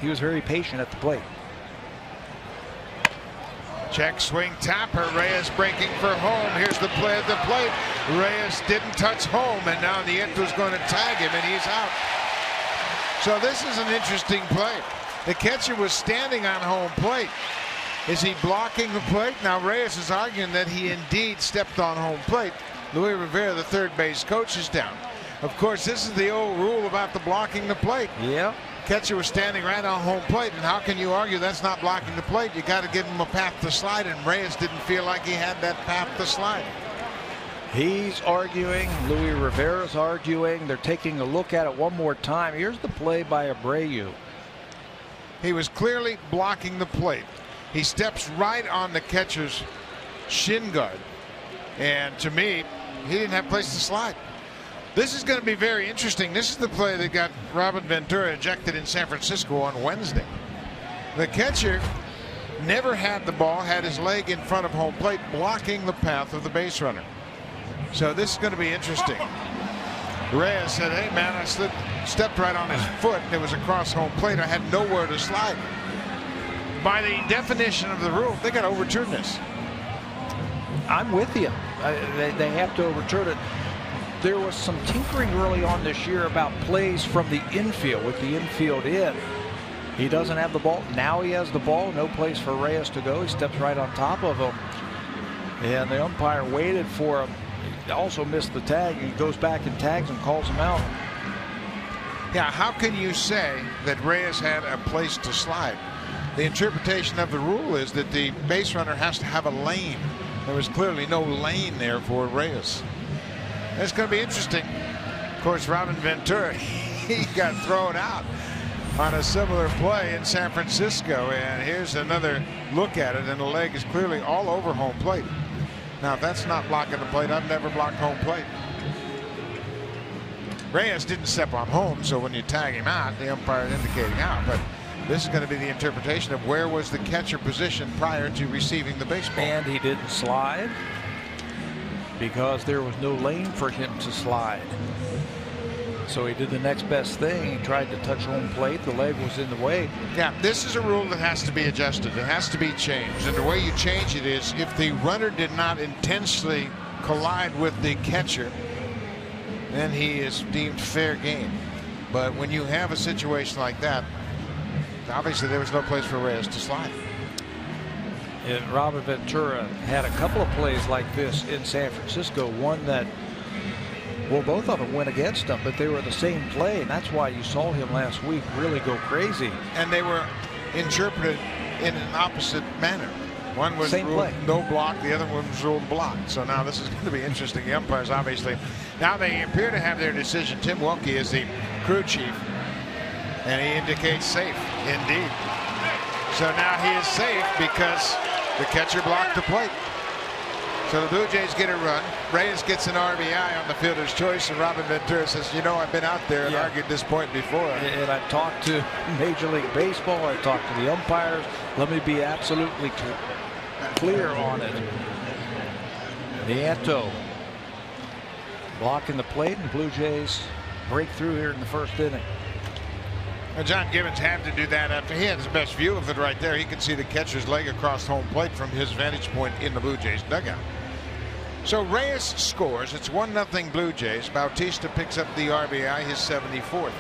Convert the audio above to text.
he was very patient at the plate. Check swing tapper. Reyes breaking for home. Here's the play at the plate. Reyes didn't touch home, and now the Nieto's going to tag him, and he's out. So this is an interesting play. The catcher was standing on home plate. Is he blocking the plate? Now Reyes is arguing that he indeed stepped on home plate. Luis Rivera, the third base coach, is down. Of course, this is the old rule about the blocking the plate. Yeah. Catcher was standing right on home plate, and how can you argue that's not blocking the plate? You got to give him a path to slide, and Reyes didn't feel like he had that path to slide. He's arguing. Luis Rivera's arguing. They're taking a look at it one more time. Here's the play by Abreu. He was clearly blocking the plate. He steps right on the catcher's shin guard, and to me, he didn't have a place to slide. This is going to be very interesting. This is the play that got Robin Ventura ejected in San Francisco on Wednesday. The catcher never had the ball, had his leg in front of home plate, blocking the path of the base runner. So this is going to be interesting. Reyes said, hey man, I stepped right on his foot, and it was across home plate. I had nowhere to slide. By the definition of the rule, they got to overturn this. I'm with you. They have to overturn it. There was some tinkering early on this year about plays from the infield, with the infield in. He doesn't have the ball. Now he has the ball. No place for Reyes to go. He steps right on top of him. And the umpire waited for him. He also missed the tag. He goes back and tags him, calls him out. Yeah, how can you say that Reyes had a place to slide? The interpretation of the rule is that the base runner has to have a lane. There was clearly no lane there for Reyes. It's going to be interesting. Of course, Robin Ventura, he got thrown out on a similar play in San Francisco. And here's another look at it, and the leg is clearly all over home plate. Now, if that's not blocking the plate, I've never blocked home plate. Reyes didn't step on home, so when you tag him out, the umpire is indicating out. But this is going to be the interpretation of where was the catcher positioned prior to receiving the baseball. And he didn't slide because there was no lane for him to slide. So he did the next best thing. He tried to touch home plate. The leg was in the way. Yeah, this is a rule that has to be adjusted. It has to be changed. And the way you change it is if the runner did not intensely collide with the catcher, then he is deemed fair game. But when you have a situation like that, obviously there was no place for Reyes to slide. And Robin Ventura had a couple of plays like this in San Francisco. One that, well, both of them went against him, but they were the same play, and that's why you saw him last week really go crazy. And they were interpreted in an opposite manner. One was Same ruled play. no block, the other one was ruled blocked. So now this is going to be interesting. The umpires obviously, now they appear to have their decision. Tim Wilkie is the crew chief, and he indicates safe indeed. So now he is safe because the catcher blocked the plate. So the Blue Jays get a run. Reyes gets an RBI on the fielder's choice, and Robin Ventura says, you know, I've been out there and argued this point before. And I've talked to Major League Baseball. I've talked to the umpires. Let me be absolutely clear on it. Nieto blocking the plate, and Blue Jays break through here in the first inning. Well, John Gibbons had to do that after he had his best view of it right there. He could see the catcher's leg across home plate from his vantage point in the Blue Jays dugout. So Reyes scores. It's 1-0 Blue Jays. Bautista picks up the RBI, his 74th.